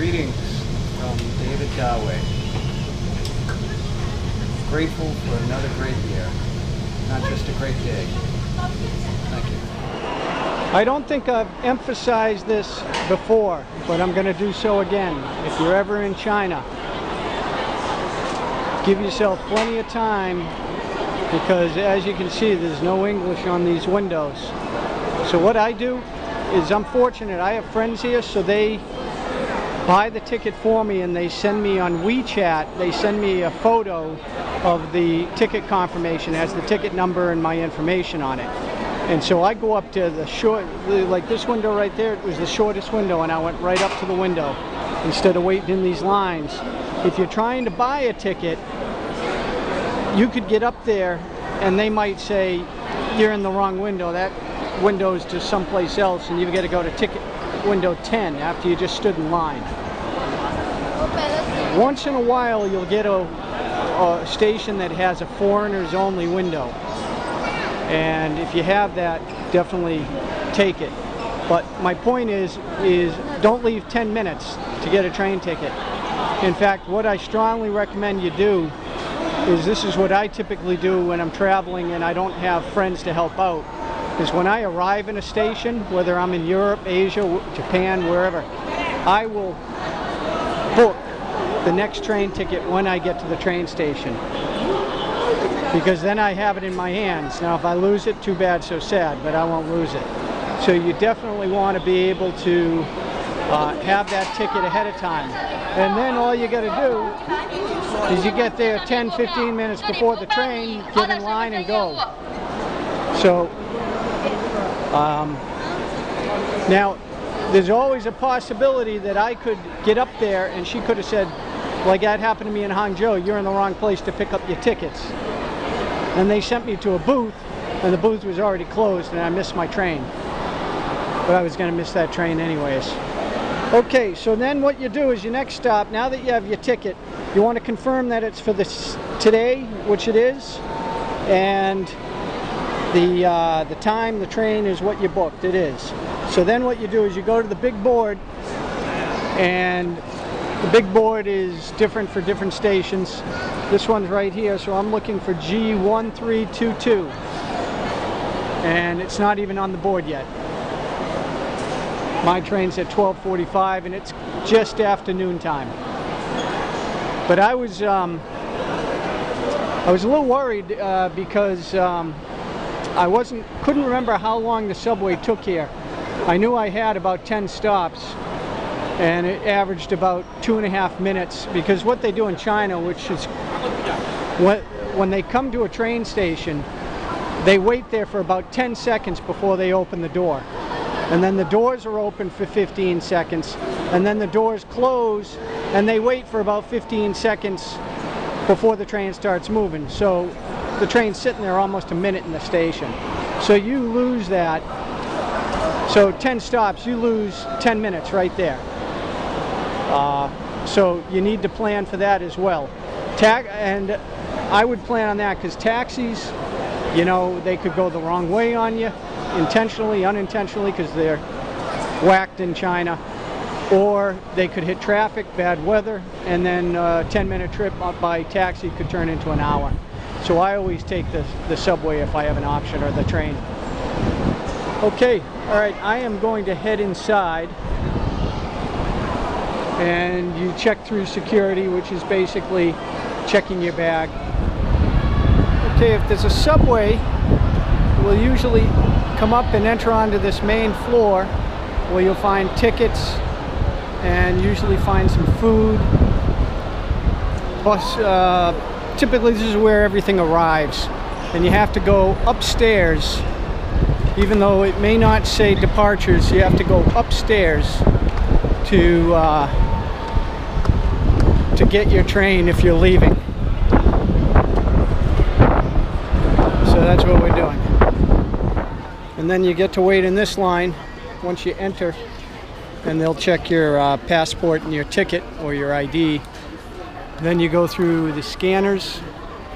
Greetings from DavidisDawei. Grateful for another great year, not just a great day. Thank you. I don't think I've emphasized this before, but I'm going to do so again. If you're ever in China, give yourself plenty of time, because as you can see, there's no English on these windows. So what I do is, I'm fortunate, I have friends here, so they buy the ticket for me and they send me on WeChat, they send me a photo of the ticket confirmation, it has the ticket number and my information on it. And so I go up to the short, like this window right there, it was the shortest window, and I went right up to the window instead of waiting in these lines. If you're trying to buy a ticket, you could get up there and they might say, you're in the wrong window, that window's to someplace else, and you've got to go to ticket window 10 after you just stood in line. Once in a while you'll get a station that has a foreigners only window, and if you have that, definitely take it. But my point is don't leave 10 minutes to get a train ticket. In fact, what I strongly recommend you do is, this is what I typically do when I'm traveling and I don't have friends to help out, is when I arrive in a station, whether I'm in Europe, Asia, Japan, wherever, I will book the next train ticket when I get to the train station, because then I have it in my hands. Now if I lose it, too bad, so sad, but I won't lose it. So you definitely want to be able to have that ticket ahead of time. And then all you got to do is you get there 10-15 minutes before the train, get in line and go. So now there's always a possibility that I could get up there and she could have said, like that happened to me in Hangzhou, you're in the wrong place to pick up your tickets. And they sent me to a booth, and the booth was already closed, and I missed my train. But I was going to miss that train anyways. Okay, so then what you do is, your next stop, now that you have your ticket, you want to confirm that it's for this today, which it is, and the time, the train is what you booked, it is. So then what you do is you go to the big board, and the big board is different for different stations. This one's right here, so I'm looking for G1322, and it's not even on the board yet. My train's at 12:45 and it's just afternoon time. But I was a little worried because I couldn't remember how long the subway took here. I knew I had about 10 stops, and it averaged about 2.5 minutes, because what they do in China, which is when they come to a train station, they wait there for about 10 seconds before they open the door. And then the doors are open for 15 seconds, and then the doors close, and they wait for about 15 seconds before the train starts moving. So the train's sitting there almost a minute in the station. So you lose that. So 10 stops, you lose 10 minutes right there. So you need to plan for that as well. And I would plan on that, because taxis, you know, they could go the wrong way on you, intentionally, unintentionally, because they're whacked in China, or they could hit traffic, bad weather, and then a 10-minute trip up by taxi could turn into an hour. So I always take the subway if I have an option, or the train. Okay, all right, I am going to head inside, and you check through security, which is basically checking your bag. Okay, if there's a subway, we'll usually come up and enter onto this main floor, where you'll find tickets and usually find some food. Plus, typically this is where everything arrives, and you have to go upstairs. Even though it may not say departures, you have to go upstairs to get your train if you're leaving. So that's what we're doing. And then you get to wait in this line once you enter, and they'll check your passport and your ticket or your ID. Then you go through the scanners,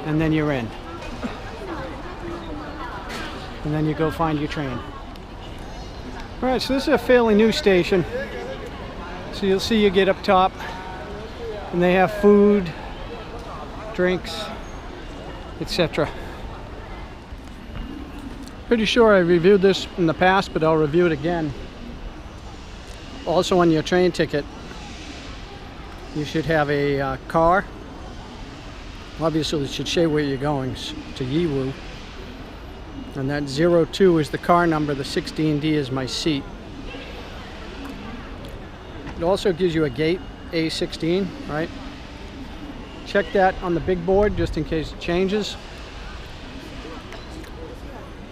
and then you're in. And then you go find your train. Alright, so this is a fairly new station. So you'll see you get up top and they have food, drinks, etc. Pretty sure I reviewed this in the past, but I'll review it again. Also on your train ticket, you should have a car. Obviously it should show where you're going, to Yiwu. And that 02 is the car number, the 16D is my seat. It also gives you a gate, A16, right? Check that on the big board just in case it changes.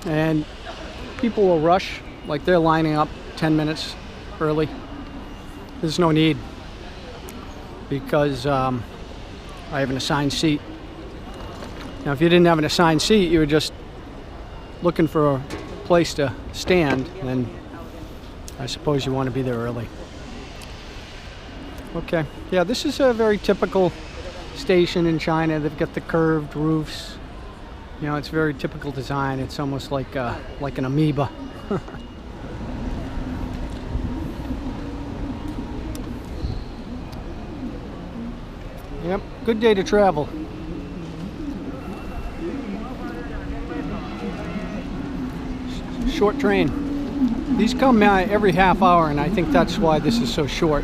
And people will rush, like they're lining up 10 minutes early. There's no need, because I have an assigned seat. Now if you didn't have an assigned seat, you were just looking for a place to stand, then I suppose you want to be there early. Okay, yeah, this is a very typical station in China. They've got the curved roofs. You know, it's very typical design. It's almost like an amoeba. Yep, good day to travel. Short train. These come every half hour, and I think that's why this is so short.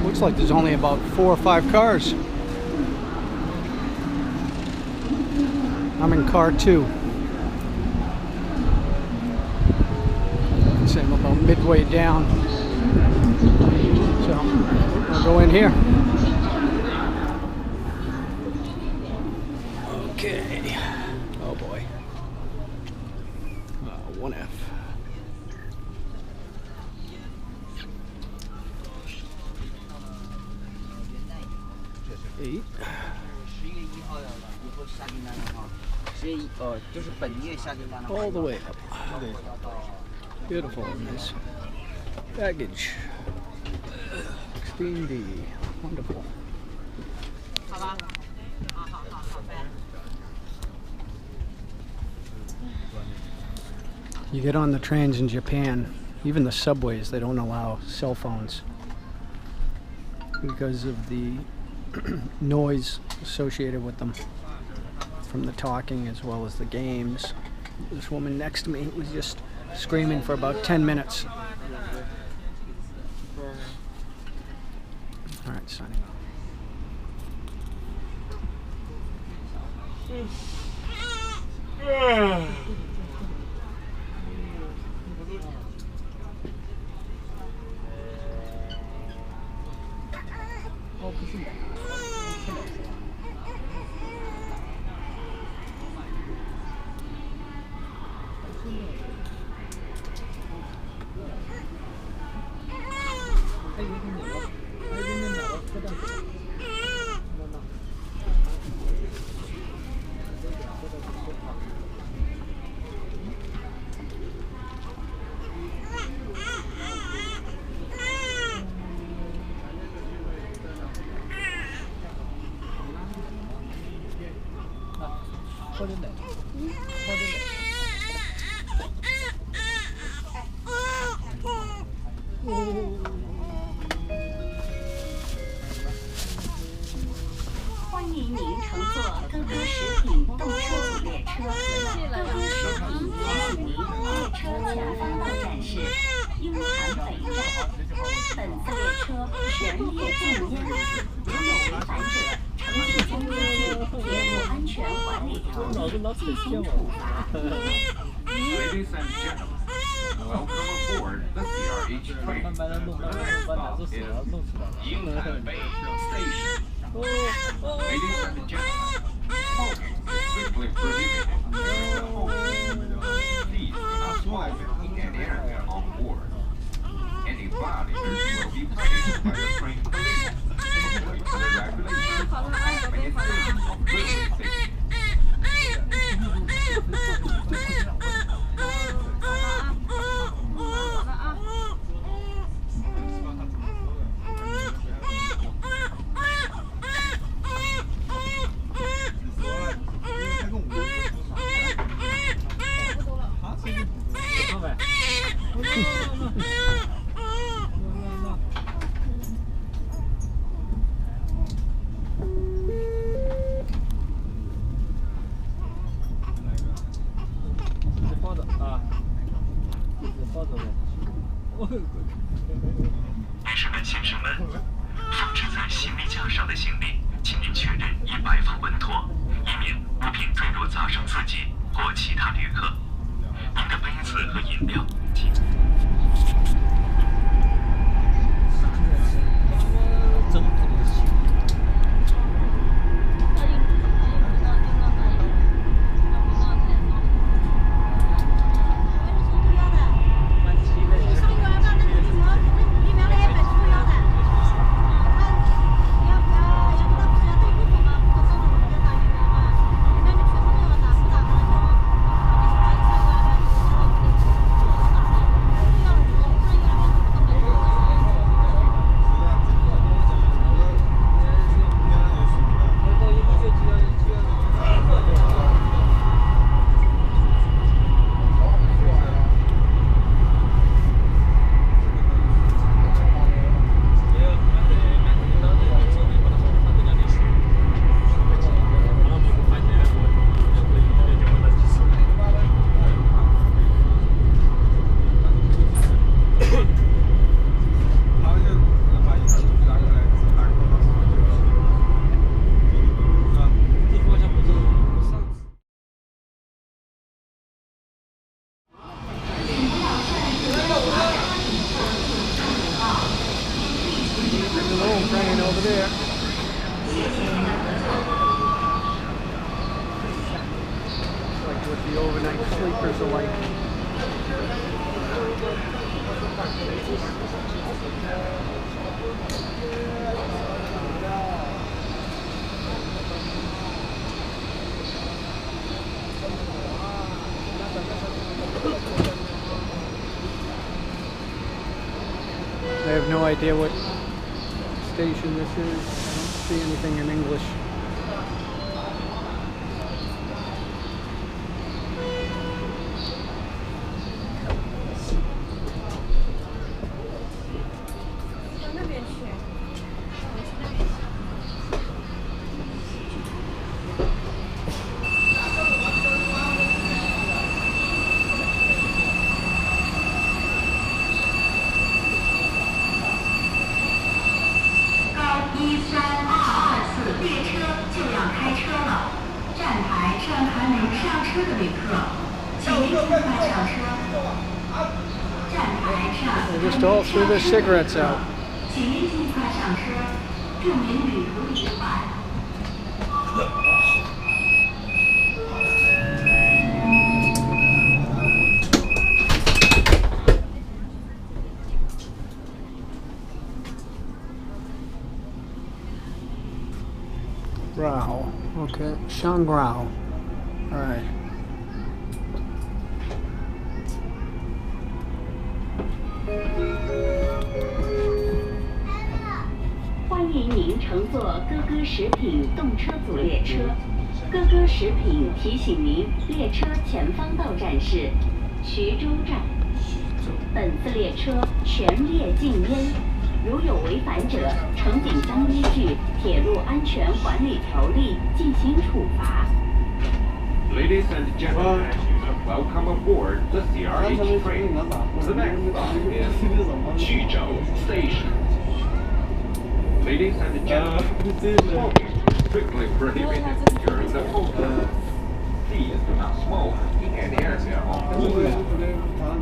Looks like there's only about 4 or 5 cars. I'm in car 2. So I'm about midway down. So I'll go in here. Okay. Oh boy. 1F. All the way up. Beautiful and nice. Baggage. 16D. Wonderful. You get on the trains in Japan, even the subways, they don't allow cell phones because of the noise associated with them from the talking as well as the games. This woman next to me was just screaming for about 10 minutes. All right, signing off. Ladies and gentlemen, welcome aboard the CRH train. This is Yiwu Station. Ladies and gentlemen, smoking is strictly prohibited during the whole trip. Please do not smoke in any area on board. Any violators will be punished by the train police. According to the regulations, manifestation of good safety. 女士们、先生们，放置在行李架上的行李，请您确认已摆放稳妥，以免物品坠落砸伤自己或其他旅客。您的杯子和饮料，请。 The overnight sleepers alike. I have no idea what station this is. I don't see anything in English. They're just all threw their cigarettes out. Grau. Okay. Shangrao. Alright. 欢迎您乘坐咯咯食品动车组列车。咯咯食品提醒您，列车前方到站是徐州站。本次列车全列禁烟，如有违反者，乘警将依据《铁路安全管理条例》进行处罚。Ladies and gentlemen, welcome aboard the CRH train. The next stop is Qizhou Station. Ladies and gentlemen, smoking is strictly prohibited during the program. Please do not smoke in any area of the train.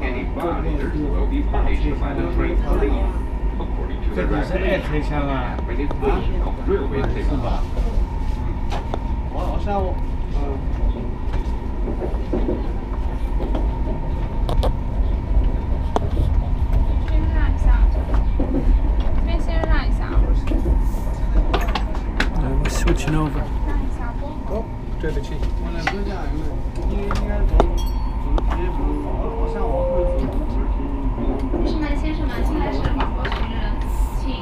Any violators will be punished by the train police according to the regulations and administration of railway safety. 我下午。 Switching over. Oh, 对不起。女士们、先生们，现在是广播寻人，请以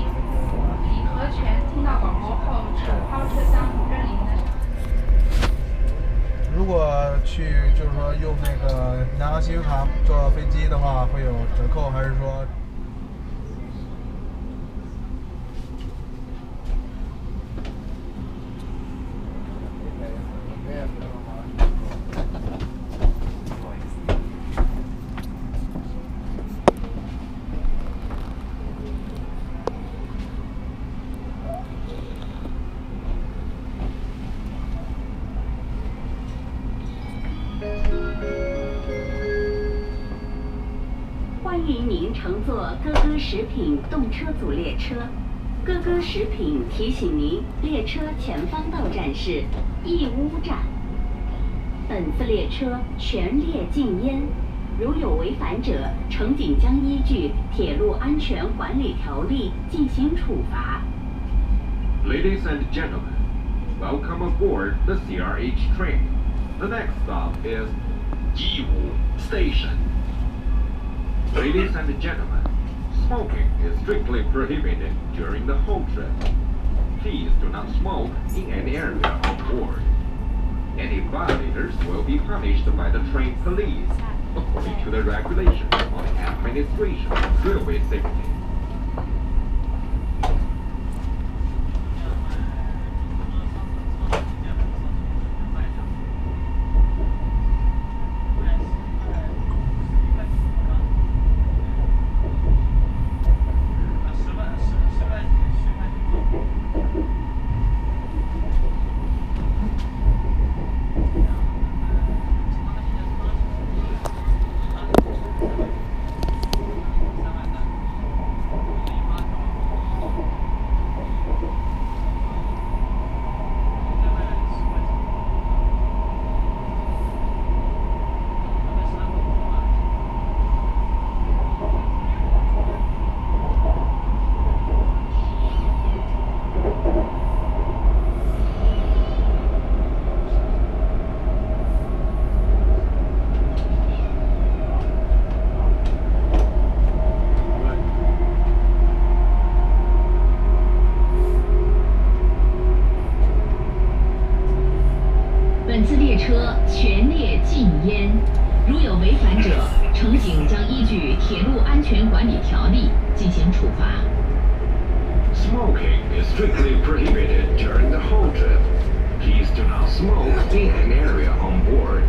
和权听到广播后手抛车厢认领的。如果就是说用那个南航信用卡坐飞机的话，会有折扣，还是说？ Ha 乘坐咯咯食品动车组列车。咯咯食品提醒您，列车前方到站是义乌站。本次列车全列禁烟，如有违反者，乘警将依据《铁路安全管理条例》进行处罚。Ladies and gentlemen, welcome aboard the CRH train. The next stop is Yiwu Station. Ladies and gentlemen, smoking is strictly prohibited during the whole trip. Please do not smoke in any area on board. Any violators will be punished by the train police according to the regulations on the administration of railway safety.本次列车全列禁烟，如有违反者，乘警将依据《铁路安全管理条例》进行处罚。Smoking is strictly prohibited during the whole trip. Please do not smoke in an area on board.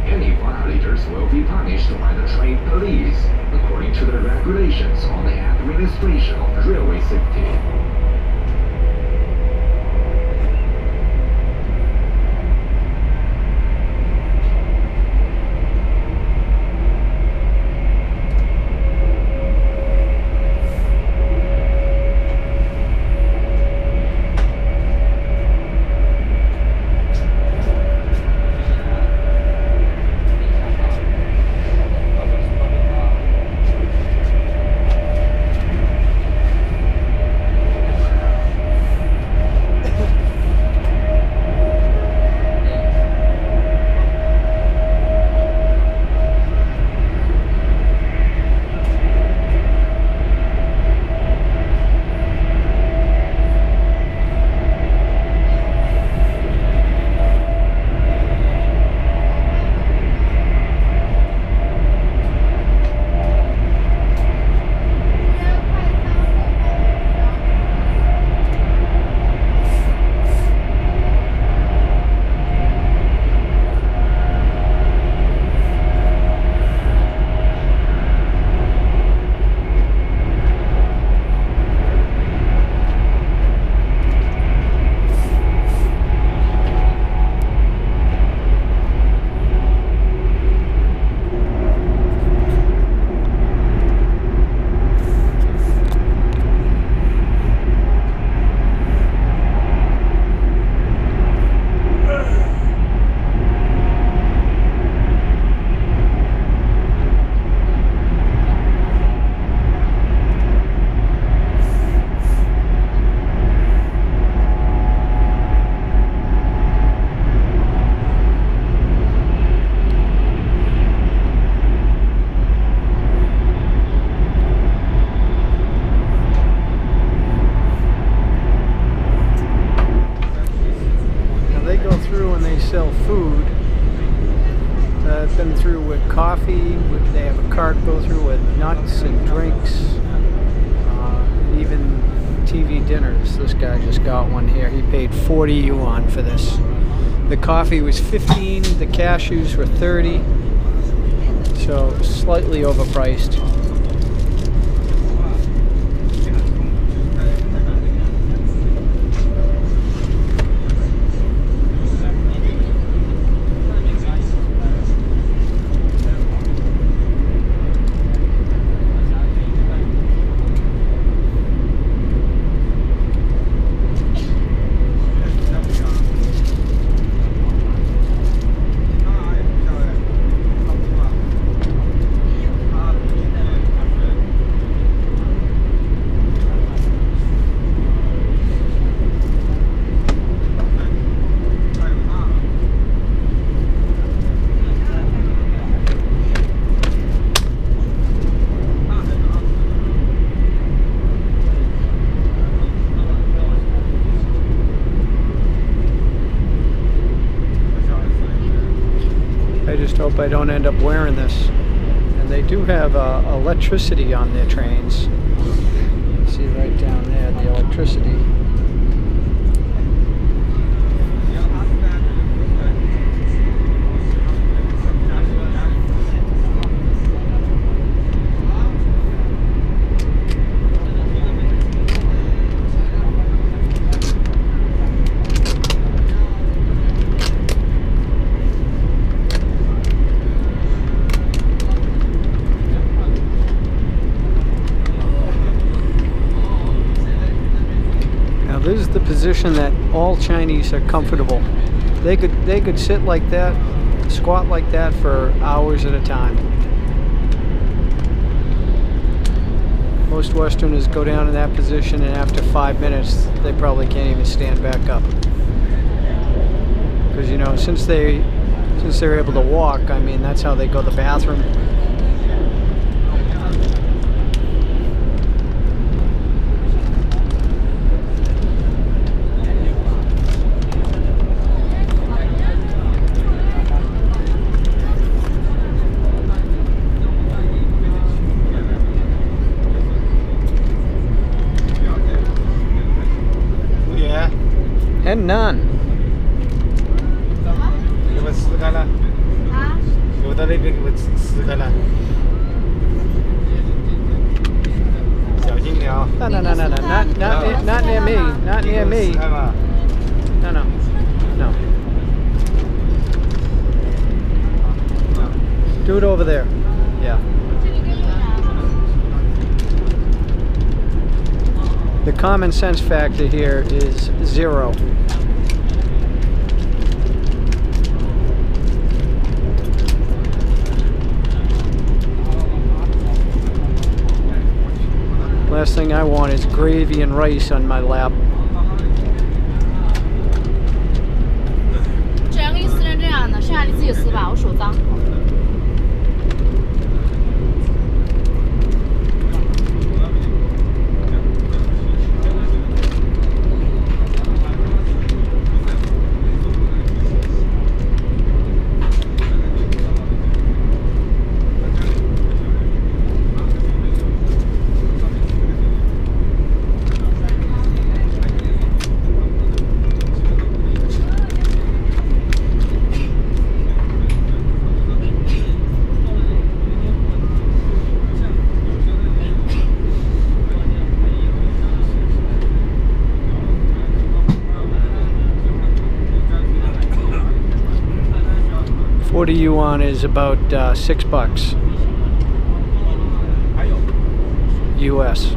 Any violators will be punished by the train police according to the regulations on the administration of railway safety. Sell food. I've been through with coffee. They have a cart go through with nuts and drinks, even TV dinners. This guy just got one here. He paid 40 yuan for this. The coffee was 15, the cashews were 30, so slightly overpriced. hope I don't end up wearing this. And they do have electricity on their trains. See right down there, the electricity. This is the position that all Chinese are comfortable. They could sit like that, squat like that for hours at a time. Most Westerners go down in that position, and after 5 minutes, they probably can't even stand back up. Because, you know, since they're able to walk, I mean, that's how they go to the bathroom. And none. 给我撕开了。啊？给我到那边给我撕开了。小心点啊！ No, not near me. Not near me. No. Do it over there. Yeah. The common sense factor here is 0. Last thing I want is gravy and rice on my lap. 这样给你撕成这样的，剩下你自己撕吧，我手脏。40 yuan is about $6 US.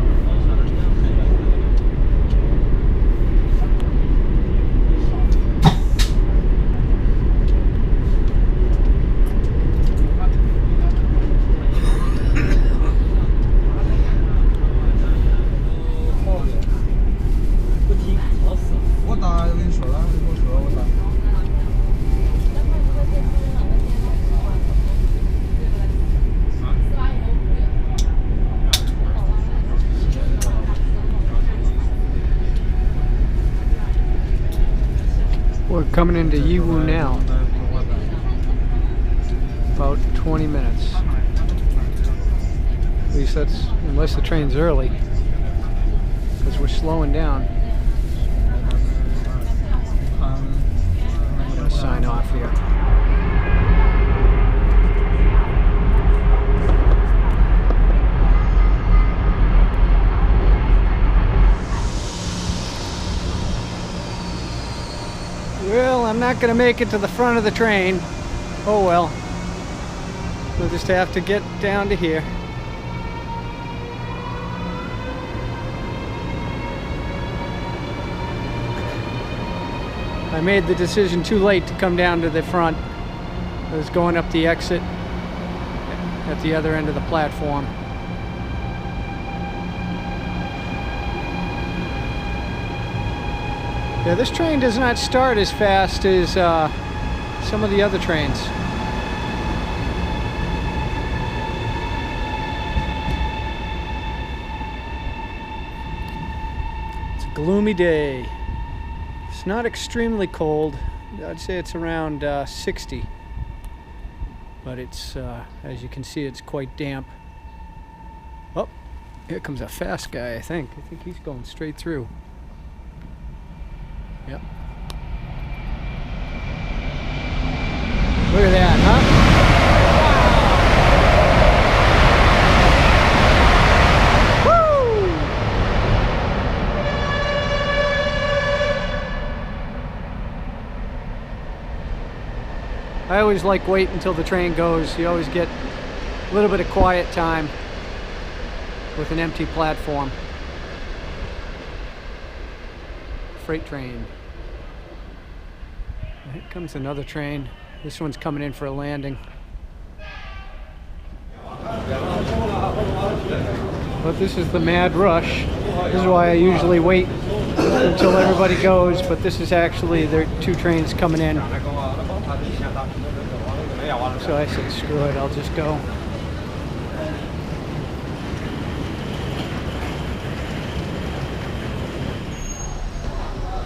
We're coming into Yiwu now. About 20 minutes. At least that's, unless the train's early, because we're slowing down. I'm going to sign off here. Well, I'm not going to make it to the front of the train. Oh well. We'll just have to get down to here. I made the decision too late to come down to the front. I was going up the exit at the other end of the platform. Yeah, this train does not start as fast as some of the other trains. It's a gloomy day. It's not extremely cold. I'd say it's around 60. but it's, as you can see, it's quite damp. Oh, here comes a fast guy, I think. I think he's going straight through. Yep. Look at that, huh? I always like waiting until the train goes. You always get a little bit of quiet time with an empty platform. Freight train. Here comes another train. This one's coming in for a landing. But this is the mad rush. This is why I usually wait until everybody goes, but this is actually, there are 2 trains coming in. So I said, screw it, I'll just go.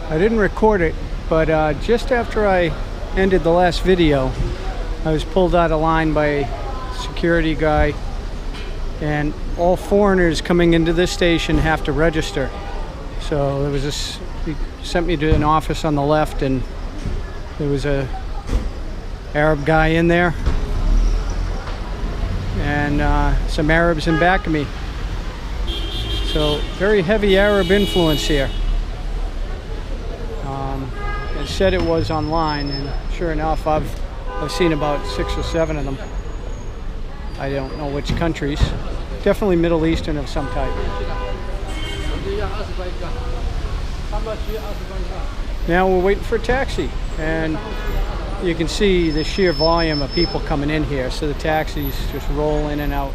I didn't record it, but just after I ended the last video, I was pulled out of line by a security guy, and all foreigners coming into this station have to register. So there was this, he sent me to an office on the left, and there was a Arab guy in there, and some Arabs in back of me. So very heavy Arab influence here. It said it was online, and sure enough, I've seen about 6 or 7 of them. I don't know which countries. Definitely Middle Eastern of some type. Now we're waiting for a taxi, and you can see the sheer volume of people coming in here, so the taxis just roll in and out.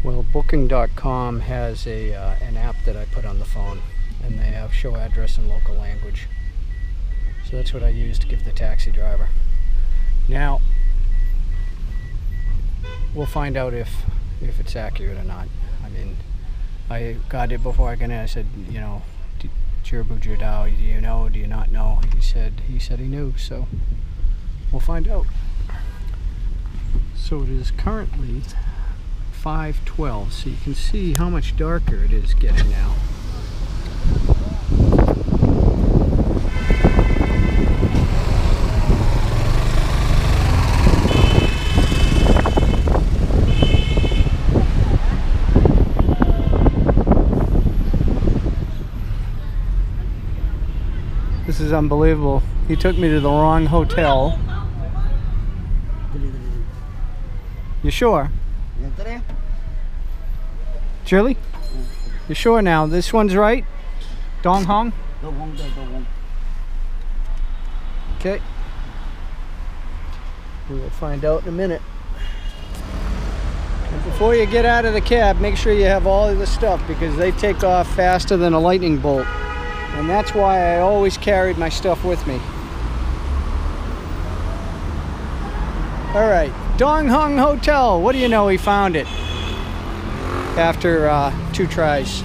Well, Booking.com has an app that I put on the phone, and they have show address in local language. So that's what I use to give the taxi driver. Now, we'll find out if it's accurate or not. I mean, I got it before I got in. I said, you know, Jirbu Jirdao, do you know, do you not know? He said he knew, so we'll find out. So it is currently 5:12, so you can see how much darker it is getting now. This is unbelievable. He took me to the wrong hotel. You sure? Shirley? You sure now? This one's right? Dong Hong? Okay. We will find out in a minute. And before you get out of the cab, make sure you have all of the stuff, because they take off faster than a lightning bolt. And that's why I always carried my stuff with me. All right, Dong Hong Hotel. What do you know? He found it after 2 tries.